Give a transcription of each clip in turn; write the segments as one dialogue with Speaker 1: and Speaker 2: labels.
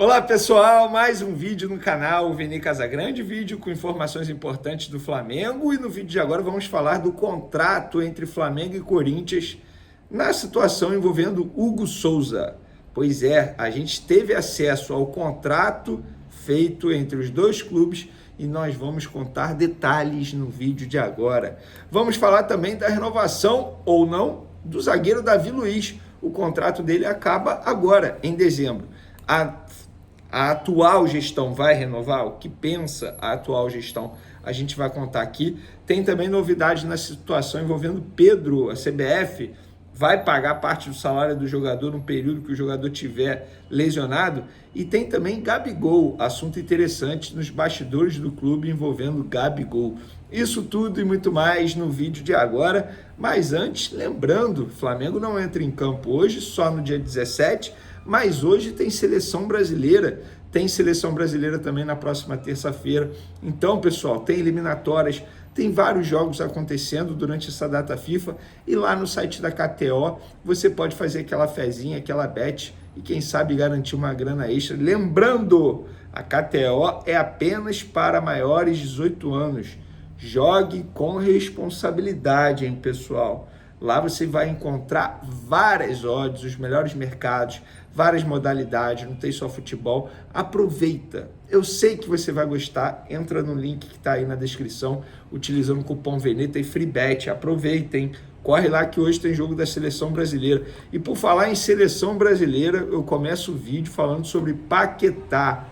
Speaker 1: Olá pessoal, mais um vídeo no canal Vini Casagrande, vídeo com informações importantes do Flamengo, e no vídeo de agora vamos falar do contrato entre Flamengo e Corinthians na situação envolvendo Hugo Souza. Pois é, a gente teve acesso ao contrato feito entre os dois clubes e nós vamos contar detalhes no vídeo de agora. Vamos falar também da renovação ou não do zagueiro Davi Luiz. O contrato dele acaba agora, em dezembro. A atual gestão vai renovar? O que pensa a atual gestão? A gente vai contar aqui. Tem também novidades na situação envolvendo Pedro. A CBF vai pagar parte do salário do jogador no período que o jogador tiver lesionado. E tem também Gabigol, assunto interessante nos bastidores do clube envolvendo Gabigol. Isso tudo e muito mais no vídeo de agora. Mas antes, lembrando, Flamengo não entra em campo hoje, só no dia 17, mas hoje tem seleção brasileira. Tem seleção brasileira também na próxima terça-feira. Então, pessoal, tem eliminatórias, tem vários jogos acontecendo durante essa data FIFA, e lá no site da KTO você pode fazer aquela fezinha, aquela bet, e quem sabe garantir uma grana extra. Lembrando, a KTO é apenas para maiores de 18 anos. Jogue com responsabilidade, hein, pessoal? Lá você vai encontrar várias odds, os melhores mercados, várias modalidades, não tem só futebol. Aproveita. Eu sei que você vai gostar. Entra no link que está aí na descrição, utilizando o cupom VENETA e FreeBet. Aproveitem. Corre lá que hoje tem jogo da Seleção Brasileira. E por falar em Seleção Brasileira, eu começo o vídeo falando sobre Paquetá.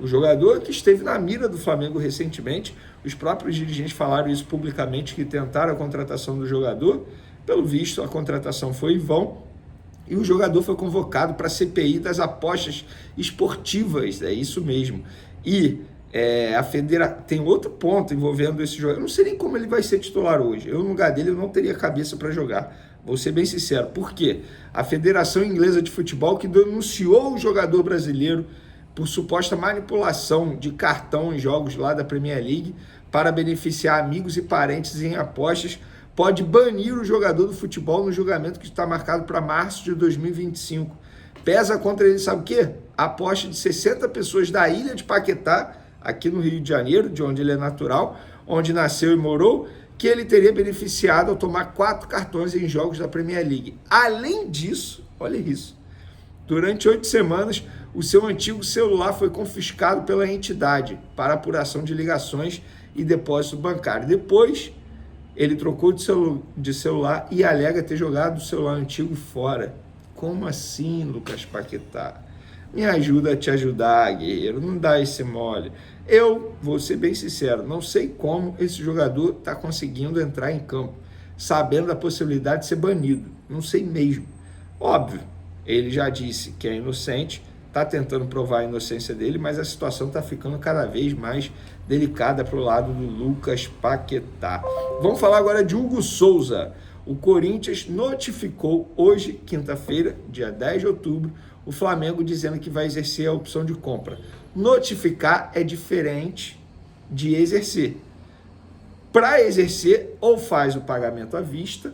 Speaker 1: O jogador que esteve na mira do Flamengo recentemente, os próprios dirigentes falaram isso publicamente, que tentaram a contratação do jogador. Pelo visto, a contratação foi em vão e o jogador foi convocado para a CPI das apostas esportivas, é isso mesmo. E tem outro ponto envolvendo esse jogador. Eu não sei nem como ele vai ser titular hoje. Eu, no lugar dele, eu não teria cabeça para jogar. Vou ser bem sincero. Por quê? A Federação Inglesa de Futebol, que denunciou o jogador brasileiro por suposta manipulação de cartão em jogos lá da Premier League para beneficiar amigos e parentes em apostas, pode banir o jogador do futebol no julgamento que está marcado para março de 2025. Pesa contra ele, sabe o quê? A aposta de 60 pessoas da ilha de Paquetá, aqui no Rio de Janeiro, de onde ele é natural, onde nasceu e morou, que ele teria beneficiado ao tomar 4 cartões em jogos da Premier League. Além disso, olha isso, durante 8 semanas, o seu antigo celular foi confiscado pela entidade para apuração de ligações e depósito bancário. Depois, ele trocou de celular e alega ter jogado o celular antigo fora. Como assim, Lucas Paquetá? Me ajuda a te ajudar, guerreiro. Não dá esse mole. Eu vou ser bem sincero, não sei como esse jogador está conseguindo entrar em campo, sabendo da possibilidade de ser banido. Não sei mesmo. Óbvio, ele já disse que é inocente, está tentando provar a inocência dele, mas a situação está ficando cada vez mais delicada para o lado do Lucas Paquetá. Vamos falar agora de Hugo Souza. O Corinthians notificou hoje, quinta-feira, dia 10 de outubro, o Flamengo dizendo que vai exercer a opção de compra. Notificar é diferente de exercer. Para exercer, ou faz o pagamento à vista,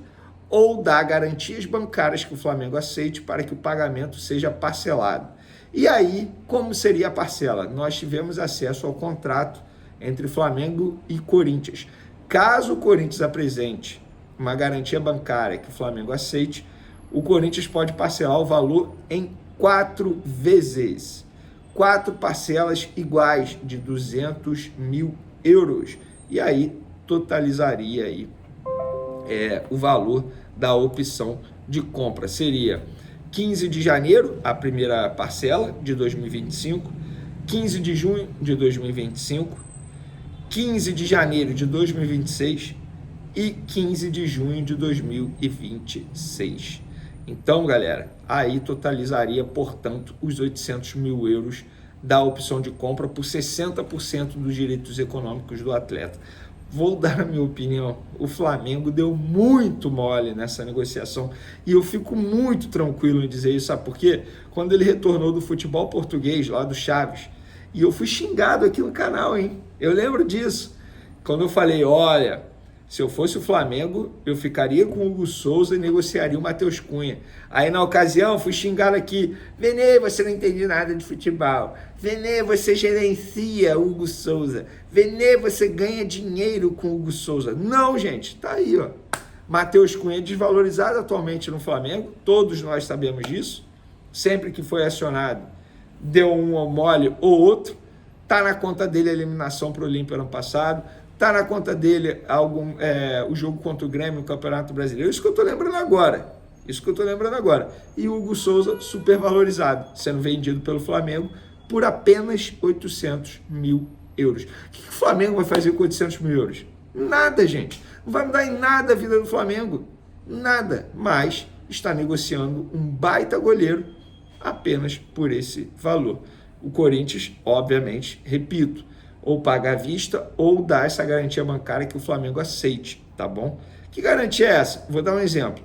Speaker 1: ou dá garantias bancárias que o Flamengo aceite para que o pagamento seja parcelado. E aí, como seria a parcela? Nós tivemos acesso ao contrato entre Flamengo e Corinthians. Caso o Corinthians apresente uma garantia bancária que o Flamengo aceite, o Corinthians pode parcelar o valor em 4 vezes. 4 parcelas iguais de 200 mil euros. E aí, totalizaria aí, o valor da opção de compra. Seria 15 de janeiro, a primeira parcela de 2025, 15 de junho de 2025, 15 de janeiro de 2026 e 15 de junho de 2026. Então, galera, aí totalizaria, portanto, os 800 mil euros da opção de compra por 60% dos direitos econômicos do atleta. Vou dar a minha opinião, o Flamengo deu muito mole nessa negociação e eu fico muito tranquilo em dizer isso, sabe por quê? Quando ele retornou do futebol português, lá do Chaves, e eu fui xingado aqui no canal, hein? Eu lembro disso, quando eu falei, olha, Se eu fosse o Flamengo, eu ficaria com o Hugo Souza e negociaria o Matheus Cunha. Aí, na ocasião, fui xingado aqui. Vene, você não entende nada de futebol. Vene, você gerencia o Hugo Souza. Vene, você ganha dinheiro com o Hugo Souza. Não, gente, tá aí, ó. Matheus Cunha desvalorizado atualmente no Flamengo. Todos nós sabemos disso. Sempre que foi acionado, deu um mole ou outro. Tá na conta dele a eliminação para o Olímpia ano passado. Está na conta dele o jogo contra o Grêmio no Campeonato Brasileiro. Isso que eu estou lembrando agora. E o Hugo Souza supervalorizado, sendo vendido pelo Flamengo por apenas 800 mil euros. O que o Flamengo vai fazer com 800 mil euros? Nada, gente. Não vai mudar em nada a vida do Flamengo. Nada. Mas está negociando um baita goleiro apenas por esse valor. O Corinthians, obviamente, repito, ou pagar à vista, ou dar essa garantia bancária que o Flamengo aceite, tá bom? Que garantia é essa? Vou dar um exemplo.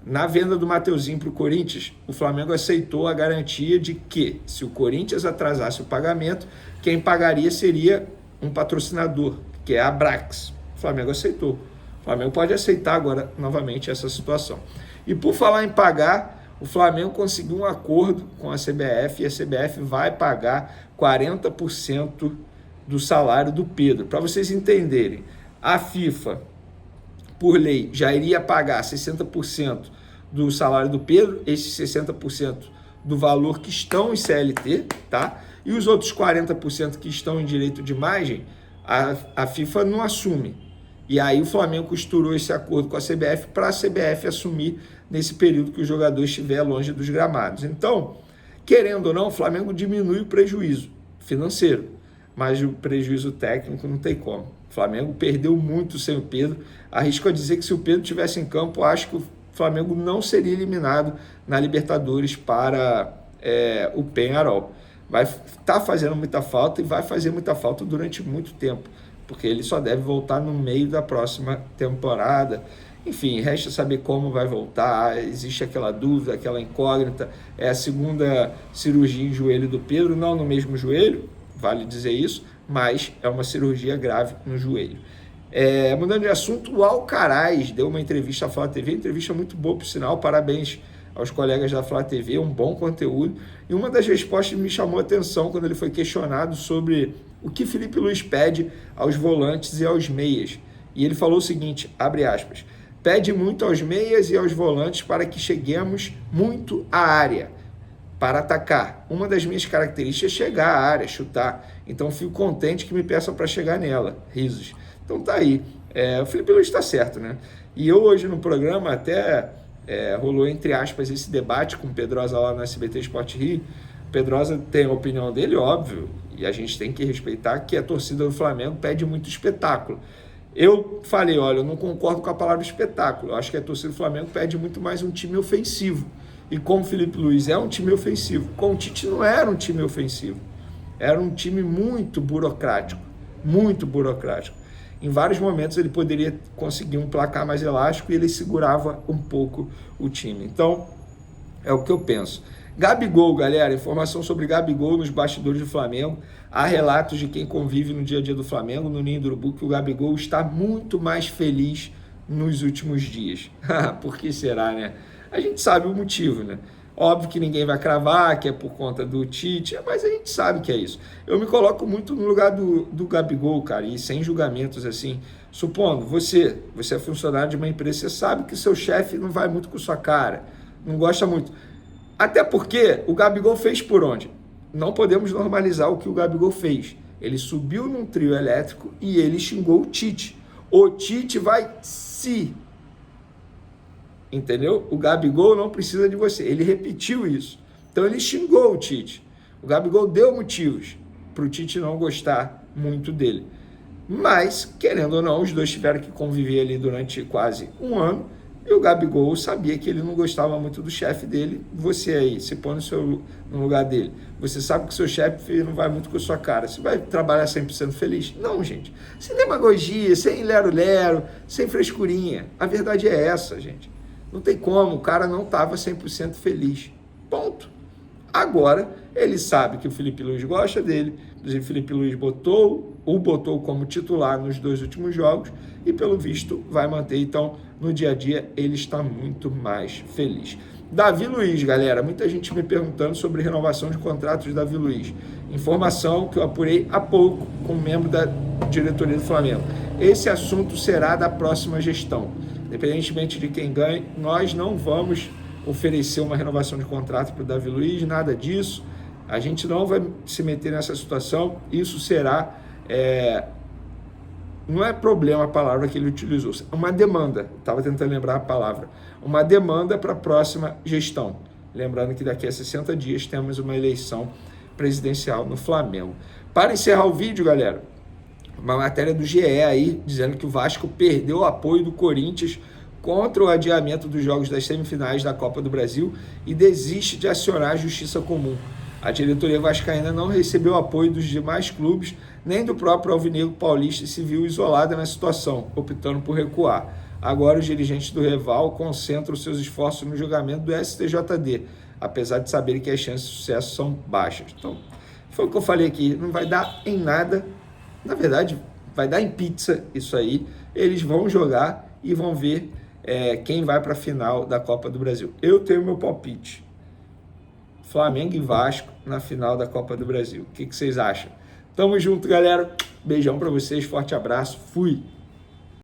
Speaker 1: Na venda do Mateuzinho para o Corinthians, o Flamengo aceitou a garantia de que, se o Corinthians atrasasse o pagamento, quem pagaria seria um patrocinador, que é a Abrax. O Flamengo aceitou. O Flamengo pode aceitar agora, novamente, essa situação. E por falar em pagar, o Flamengo conseguiu um acordo com a CBF, e a CBF vai pagar 40% do salário do Pedro. Para vocês entenderem, a FIFA, por lei, já iria pagar 60% do salário do Pedro, esses 60% do valor que estão em CLT, tá? E os outros 40% que estão em direito de imagem, a FIFA não assume. E aí o Flamengo costurou esse acordo com a CBF para a CBF assumir nesse período que o jogador estiver longe dos gramados. Então, querendo ou não, o Flamengo diminui o prejuízo financeiro, mas o prejuízo técnico não tem como. O Flamengo perdeu muito sem o Pedro. Arrisco a dizer que se o Pedro estivesse em campo, acho que o Flamengo não seria eliminado na Libertadores para o Peñarol. Vai estar fazendo muita falta e vai fazer muita falta durante muito tempo, porque ele só deve voltar no meio da próxima temporada. Enfim, resta saber como vai voltar. Existe aquela dúvida, aquela incógnita. É a segunda cirurgia em joelho do Pedro, não no mesmo joelho, vale dizer isso, mas é uma cirurgia grave no joelho. Mudando de assunto, o Alcaraz deu uma entrevista à Flá TV, entrevista muito boa, por sinal, parabéns aos colegas da Flá TV, um bom conteúdo, e uma das respostas me chamou a atenção quando ele foi questionado sobre o que Felipe Luiz pede aos volantes e aos meias, e ele falou o seguinte, abre aspas, pede muito aos meias e aos volantes para que cheguemos muito à área, para atacar. Uma das minhas características é chegar à área, chutar. Então, fico contente que me peçam para chegar nela. Risos. Então, tá aí. O Felipe Luiz está certo, né? E eu hoje no programa até rolou, entre aspas, esse debate com o Pedrosa lá no SBT Sport Rio. O Pedrosa tem a opinião dele, óbvio, e a gente tem que respeitar que a torcida do Flamengo pede muito espetáculo. Eu falei, olha, eu não concordo com a palavra espetáculo. Eu acho que a torcida do Flamengo pede muito mais um time ofensivo. E como o Felipe Luiz é um time ofensivo, com o Tite não era um time ofensivo, era um time muito burocrático, muito burocrático. Em vários momentos ele poderia conseguir um placar mais elástico e ele segurava um pouco o time. Então, é o que eu penso. Gabigol, galera, informação sobre Gabigol nos bastidores do Flamengo. Há relatos de quem convive no dia a dia do Flamengo, no Ninho do Urubu, que o Gabigol está muito mais feliz nos últimos dias. Por que será, né? A gente sabe o motivo, né? Óbvio que ninguém vai cravar, que é por conta do Tite, mas a gente sabe que é isso. Eu me coloco muito no lugar do Gabigol, cara, e sem julgamentos, assim. Supondo, você é funcionário de uma empresa, você sabe que seu chefe não vai muito com sua cara, não gosta muito. Até porque o Gabigol fez por onde? Não podemos normalizar o que o Gabigol fez. Ele subiu num trio elétrico e ele xingou o Tite. O Tite vai se... Entendeu? O Gabigol não precisa de você. Ele repetiu isso. Então ele xingou o Tite. O Gabigol deu motivos para o Tite não gostar muito dele. Mas, querendo ou não, os dois tiveram que conviver ali durante quase um ano. E o Gabigol sabia que ele não gostava muito do chefe dele. Você aí, se põe no lugar dele. Você sabe que o seu chefe não vai muito com a sua cara. Você vai trabalhar 100% feliz? Não, gente. Sem demagogia, sem lero-lero, sem frescurinha. A verdade é essa, gente. Não tem como, o cara não estava 100% feliz. Ponto. Agora, ele sabe que o Felipe Luiz gosta dele, inclusive o Felipe Luiz o botou como titular nos 2 últimos jogos e, pelo visto, vai manter. Então, no dia a dia, ele está muito mais feliz. Davi Luiz, galera, muita gente me perguntando sobre renovação de contratos de Davi Luiz. Informação que eu apurei há pouco com um membro da diretoria do Flamengo. Esse assunto será da próxima gestão. Independentemente de quem ganhe, nós não vamos oferecer uma renovação de contrato para o Davi Luiz, nada disso. A gente não vai se meter nessa situação. Isso será... não é problema a palavra que ele utilizou, é uma demanda. Estava tentando lembrar a palavra. Uma demanda para a próxima gestão. Lembrando que daqui a 60 dias temos uma eleição presidencial no Flamengo. Para encerrar o vídeo, galera, uma matéria do GE aí, dizendo que o Vasco perdeu o apoio do Corinthians contra o adiamento dos jogos das semifinais da Copa do Brasil e desiste de acionar a Justiça Comum. A diretoria vascaína não recebeu apoio dos demais clubes, nem do próprio Alvinegro Paulista, e se viu isolada na situação, optando por recuar. Agora os dirigentes do rival concentram seus esforços no julgamento do STJD, apesar de saberem que as chances de sucesso são baixas. Então, foi o que eu falei aqui, não vai dar em nada, na verdade, vai dar em pizza isso aí. Eles vão jogar e vão ver quem vai para a final da Copa do Brasil. Eu tenho meu palpite. Flamengo e Vasco na final da Copa do Brasil. O que vocês acham? Tamo junto, galera. Beijão para vocês, forte abraço, fui!